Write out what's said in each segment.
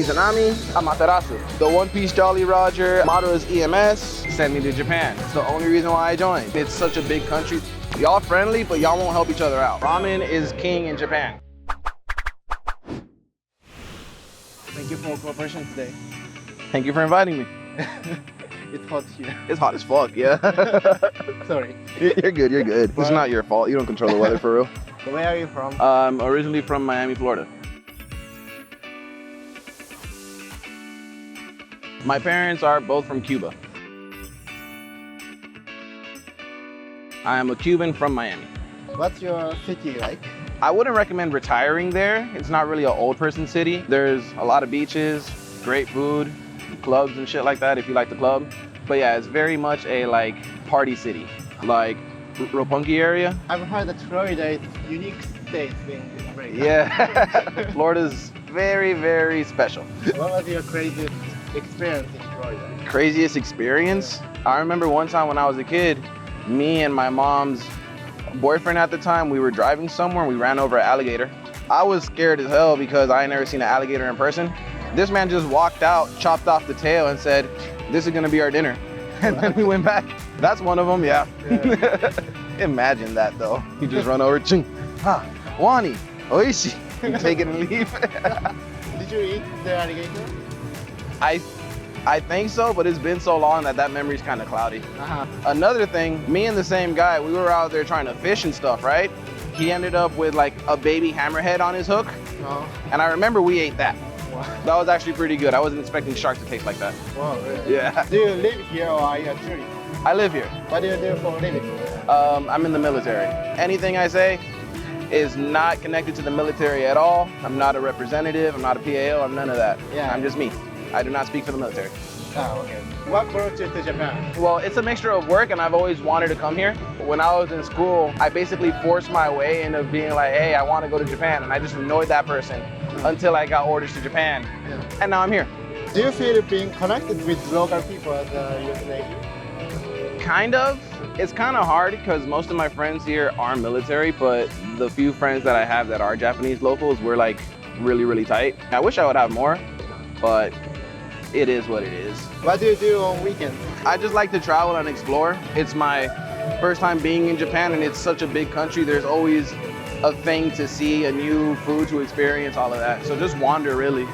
Izanami, Amaterasu. The One Piece Jolly Roger motto is EMS, send me to Japan. It's the only reason why I joined. It's such a big country. Y'all friendly, but y'all won't help each other out. Ramen is king in Japan. Thank you for cooperation today. Thank you for inviting me. It's hot here. It's hot as fuck, yeah. Sorry. You're good, you're good. It's not your fault. You don't control the weather for real. Where are you from? I'm originally from Miami, Florida. My parents are both from Cuba. I am a Cuban from Miami. What's your city like? I wouldn't recommend retiring there. It's not really an old person city. There's a lot of beaches, great food, clubs and shit like that if you like the club. But yeah, it's very much a like party city, like Roppongi area. I've heard that Florida is unique state in America. Yeah, Florida's very, very special. What was your craziest experience in Florida? Craziest experience? I remember one time when I was a kid, me and my mom's boyfriend at the time, we were driving somewhere and we ran over an alligator. I was scared as hell because I had never seen an alligator in person. This man just walked out, chopped off the tail and said, "This is gonna be our dinner." And then we went back. That's one of them, yeah. Imagine that though. You just run over, ching, ha, wani, oishi. You take it and leave. Did you eat the alligator? I think so, but it's been so long that memory's kind of cloudy. Another thing, me and the same guy, we were out there trying to fish and stuff, right? He ended up with like a baby hammerhead on his hook. And I remember we ate that. Wow. That was actually pretty good. I wasn't expecting sharks to taste like that. Wow, really? Yeah. Do you live here or are you a tourist? I live here. What do you do for a living? I'm in the military. Anything I say is not connected to the military at all. I'm not a representative, I'm not a PAO, I'm none of that. Yeah. I'm just me. I do not speak for the military. Oh, okay. What brought you to Japan? Well, it's a mixture of work and I've always wanted to come here. When I was in school, I basically forced my way into being like, hey, I want to go to Japan. And I just annoyed that person until I got orders to Japan. Yeah. And now I'm here. Do you feel being connected with local people as a youth Navy? Kind of. It's kind of hard because most of my friends here are military, but the few friends that I have that are Japanese locals, we're like really, really tight. I wish I would have more, but it is what it is. What do you do on weekends? I just like to travel and explore. It's my first time being in Japan and it's such a big country. There's always a thing to see, a new food to experience, all of that. So just wander really.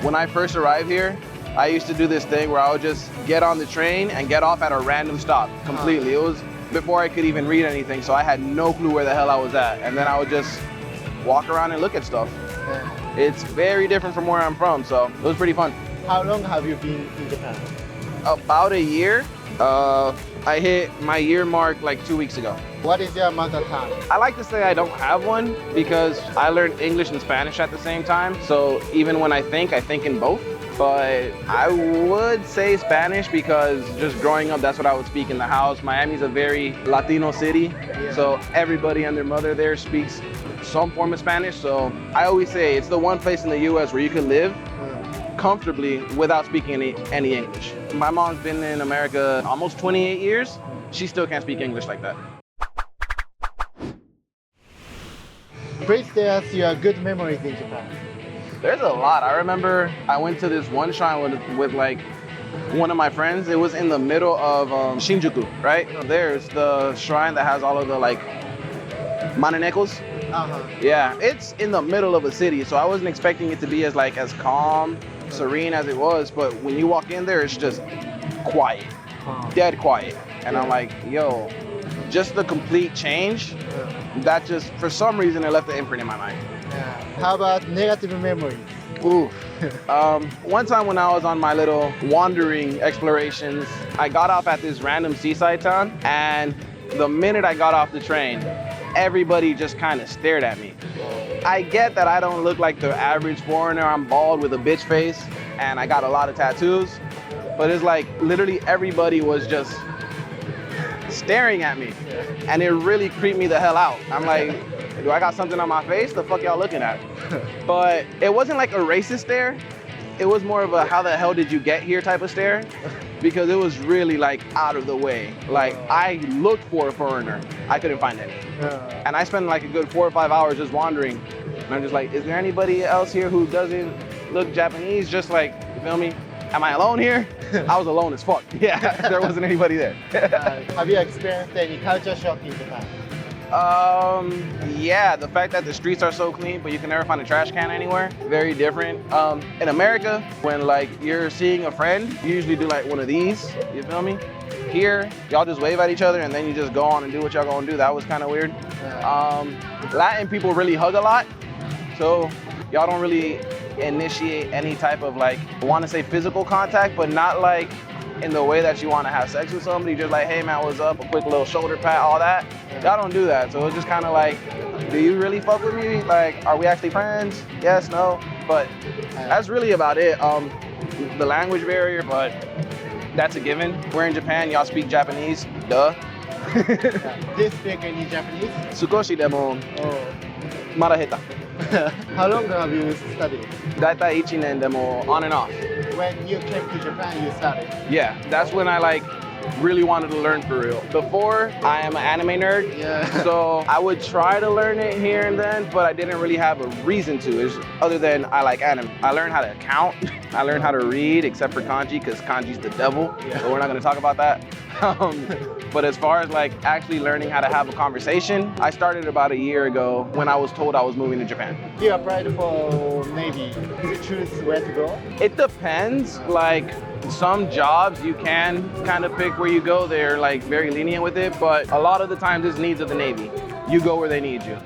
When I first arrived here, I used to do this thing where I would just get on the train and get off at a random stop completely. It was before I could even read anything, so I had no clue where the hell I was at. And then I would just walk around and look at stuff. It's very different from where I'm from, so it was pretty fun. How long have you been in Japan? About a year. I hit my year mark like 2 weeks ago. What is your mother tongue? I like to say I don't have one because I learned English and Spanish at the same time. So even when I think in both. But I would say Spanish because just growing up, that's what I would speak in the house. Miami's a very Latino city. So everybody and their mother there speaks some form of Spanish. So I always say it's the one place in the US where you can live comfortably without speaking any English. My mom's been in America almost 28 years. She still can't speak English like that. Please tell us your good memories in Japan. There's a lot. I remember I went to this one shrine with like one of my friends. It was in the middle of Shinjuku, right? There's the shrine that has all of the like mananekos. Yeah, it's in the middle of a city, so I wasn't expecting it to be as calm, serene as it was, but when you walk in there, it's just quiet, dead quiet. And I'm like, yo, just the complete change, that just, for some reason, it left an imprint in my mind. How about negative memories? Ooh. One time when I was on my little wandering explorations, I got off at this random seaside town, and the minute I got off the train, everybody just kind of stared at me. I get that I don't look like the average foreigner. I'm bald with a bitch face, and I got a lot of tattoos, but it's like literally everybody was just staring at me, and it really creeped me the hell out. I'm like, do I got something on my face? The fuck y'all looking at? But it wasn't like a racist stare. It was more of a how the hell did you get here type of stare, because it was really like out of the way. Like I looked for a foreigner, I couldn't find any. And I spent like a good 4 or 5 hours just wandering. And I'm just like, is there anybody else here who doesn't look Japanese, just like, you feel me? Am I alone here? I was alone as fuck. Yeah, there wasn't anybody there. Have you experienced any culture shock in Japan? Yeah, the fact that the streets are so clean, but you can never find a trash can anywhere, very different. In America, when like you're seeing a friend, you usually do like one of these, you feel me? Here, y'all just wave at each other and then you just go on and do what y'all gonna do. That was kind of weird. Latin people really hug a lot, so y'all don't really initiate any type of like, I want to say physical contact, but not like in the way that you want to have sex with somebody, just like, hey man, what's up? A quick little shoulder pat, all that. Y'all don't do that. So it's just kind of like, do you really fuck with me? Like, are we actually friends? Yes, no. But that's really about it. The language barrier, but that's a given. We're in Japan, y'all speak Japanese, duh. Do you speak any Japanese? Sukoshi demo Oh. mara heta. How long have you studied? Daitai 1年 demo on and off. When you came to Japan, you studied. Yeah, that's when I like really wanted to learn for real. Before, I am an anime nerd, so I would try to learn it here and then, but I didn't really have a reason to, other than I like anime. I learned how to count, I learned how to read, except for kanji, because kanji's the devil, so we're not gonna talk about that. But as far as like actually learning how to have a conversation, I started about a year ago when I was told I was moving to Japan. You applied for Navy. Did you choose where to go? It depends. Like some jobs you can kind of pick where you go. They're like very lenient with it, but a lot of the times it's needs of the Navy. You go where they need you.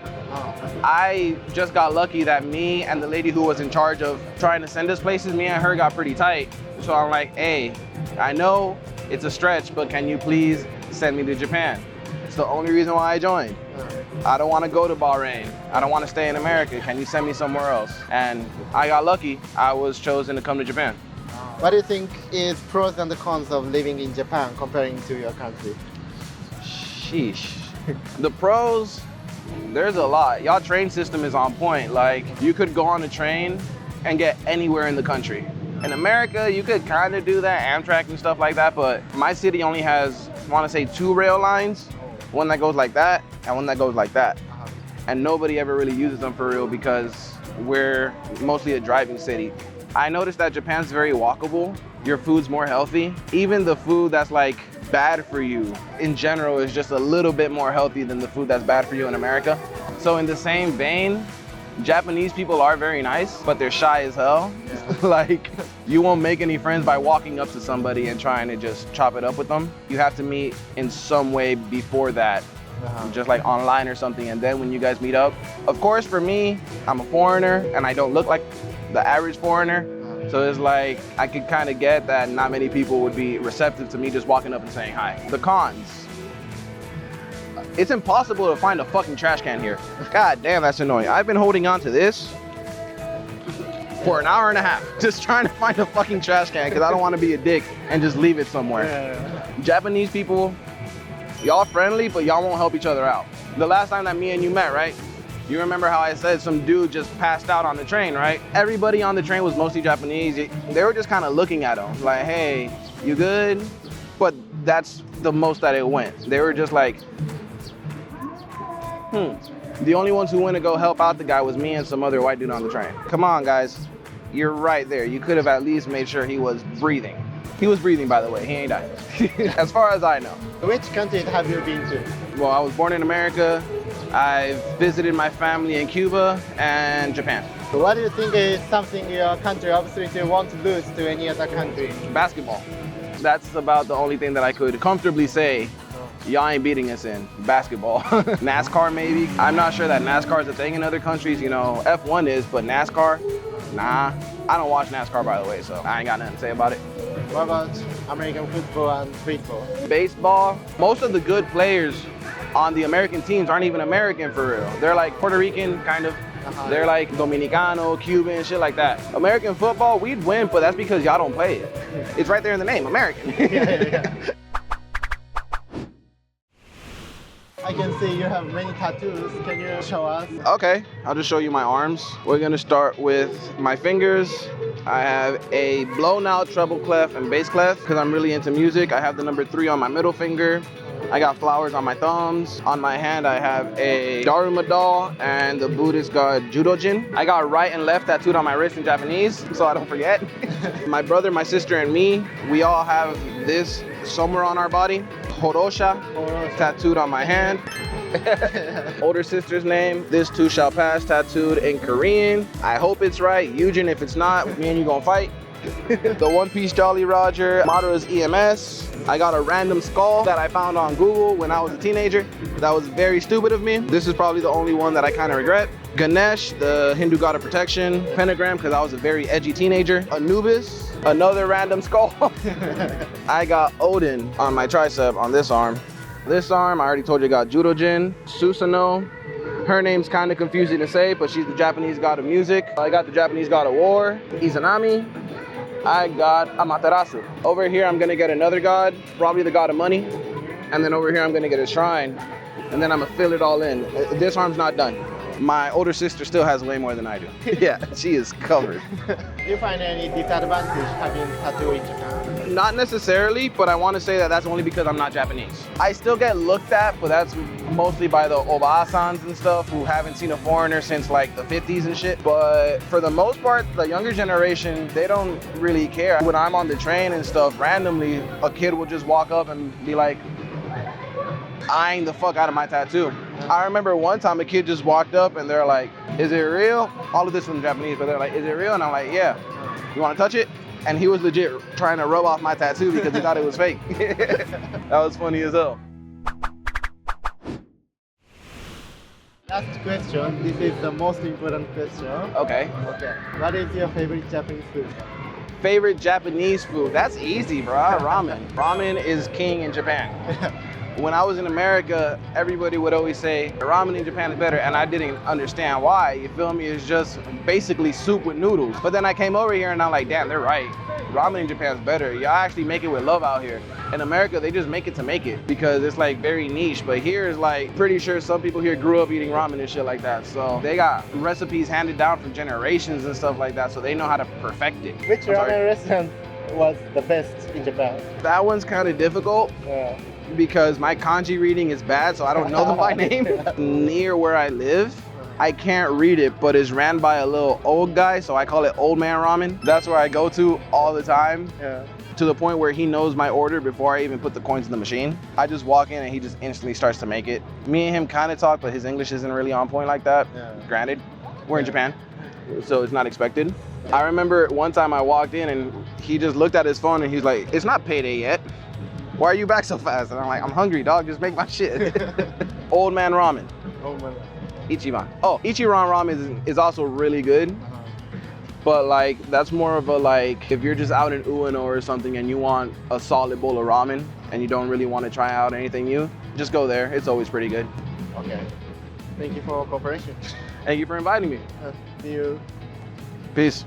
I just got lucky that me and the lady who was in charge of trying to send us places, me and her got pretty tight. So I'm like, hey, I know it's a stretch, but can you please send me to Japan? It's the only reason why I joined. I don't want to go to Bahrain. I don't want to stay in America. Can you send me somewhere else? And I got lucky. I was chosen to come to Japan. What do you think is pros and cons of living in Japan comparing to your country? Sheesh. The pros, there's a lot. Y'all train system is on point. Like you could go on a train and get anywhere in the country. In America, you could kind of do that, Amtrak and stuff like that, but my city only has, I want to say 2 rail lines, one that goes like that and one that goes like that. And nobody ever really uses them for real because we're mostly a driving city. I noticed that Japan's very walkable. Your food's more healthy. Even the food that's like bad for you in general is just a little bit more healthy than the food that's bad for you in America. So in the same vein, Japanese people are very nice, but they're shy as hell. Like, you won't make any friends by walking up to somebody and trying to just chop it up with them. You have to meet in some way before that, just like online or something, and then when you guys meet up. Of course, for me, I'm a foreigner, and I don't look like the average foreigner. So it's like, I could kind of get that not many people would be receptive to me just walking up and saying hi. The cons. It's impossible to find a fucking trash can here. God damn, that's annoying. I've been holding on to this for an hour and a half, just trying to find a fucking trash can because I don't want to be a dick and just leave it somewhere. Japanese people, y'all friendly, but y'all won't help each other out. The last time that me and you met, right? You remember how I said some dude just passed out on the train, right? Everybody on the train was mostly Japanese. They were just kind of looking at him like, hey, you good? But that's the most that it went. They were just like, The only ones who went to go help out the guy was me and some other white dude on the train. Come on, guys. You're right there. You could have at least made sure he was breathing. He was breathing, by the way. He ain't died. As far as I know. Which countries have you been to? Well, I was born in America. I've visited my family in Cuba and Japan. What do you think is something your country absolutely won't lose to any other country? Basketball. That's about the only thing that I could comfortably say y'all ain't beating us in. Basketball. NASCAR maybe. I'm not sure that NASCAR is a thing in other countries. You know, F1 is, but NASCAR, nah. I don't watch NASCAR, by the way, so I ain't got nothing to say about it. What about American football and baseball? Baseball. Most of the good players on the American teams aren't even American for real. They're like Puerto Rican, kind of. They're like Dominicano, Cuban, shit like that. American football, we'd win, but that's because y'all don't play it. It's right there in the name, American. I can see you have many tattoos. Can you show us? Okay, I'll just show you my arms. We're gonna start with my fingers. I have a blown out treble clef and bass clef because I'm really into music. I have the number 3 on my middle finger. I got flowers on my thumbs. On my hand, I have a Daruma doll and the Buddhist god Judojin. I got right and left tattooed on my wrist in Japanese, so I don't forget. My brother, my sister, and me, we all have this somewhere on our body. Horosha, tattooed on my hand. Older sister's name, this too shall pass, tattooed in Korean. I hope it's right. Yujin, if it's not, me and you gonna fight. The One Piece Jolly Roger, motto is EMS. I got a random skull that I found on Google when I was a teenager. That was very stupid of me. This is probably the only one that I kind of regret. Ganesh, the Hindu god of protection. Pentagram, because I was a very edgy teenager. Anubis, another random skull. I got Odin on my tricep on this arm. This arm, I already told you, got Judojin. Susanoo. Her name's kind of confusing to say, but she's the Japanese god of music. I got the Japanese god of war. Izanami. I got Amaterasu. Over here, I'm gonna get another god, probably the god of money. And then over here, I'm gonna get a shrine. And then I'm gonna fill it all in. This arm's not done. My older sister still has way more than I do. Yeah, she is covered. Do you find any disadvantage having tattoo in Japan? Not necessarily, but I want to say that that's only because I'm not Japanese. I still get looked at, but that's mostly by the Oba-sans and stuff who haven't seen a foreigner since like the 50s and shit. But for the most part, the younger generation, they don't really care. When I'm on the train and stuff, randomly, a kid will just walk up and be like, eyeing the fuck out of my tattoo. I remember one time a kid just walked up and they're like, is it real? All of this was in Japanese, but they're like, is it real? And I'm like, yeah. You want to touch it? And he was legit trying to rub off my tattoo because he thought it was fake. That was funny as hell. Last question. This is the most important question. Okay. Okay. What is your favorite Japanese food? Favorite Japanese food? That's easy, bro. Ramen. Ramen is king in Japan. When I was in America, everybody would always say, ramen in Japan is better, and I didn't understand why, you feel me? It's just basically soup with noodles. But then I came over here and I'm like, damn, they're right. Ramen in Japan is better. Y'all actually make it with love out here. In America, they just make it to make it because it's like very niche. But here is like, pretty sure some people here grew up eating ramen and shit like that. So they got recipes handed down from generations and stuff like that, so they know how to perfect it. Which ramen restaurant was the best in Japan? That one's kind of difficult. Yeah. Because my kanji reading is bad, so I don't know them by name. Near where I live, I can't read it, but it's ran by a little old guy, so I call it old man ramen. That's where I go to all the time. Yeah. To the point where he knows my order before I even put the coins in the machine. I just walk in and he just instantly starts to make it. Me and him kind of talk, but his English isn't really on point like that. Yeah. Granted, we're in Japan, so it's not expected. I remember one time I walked in and he just looked at his phone and he's like, it's not payday yet. Why are you back so fast? And I'm like, I'm hungry, dog. Just make my shit. Old man ramen. Oh my. Ichiban. Oh, Ichiran ramen is also really good. But like, that's more of a like, if you're just out in Ueno or something and you want a solid bowl of ramen and you don't really want to try out anything new, just go there. It's always pretty good. Okay. Thank you for cooperation. Thank you for inviting me. See you. Peace.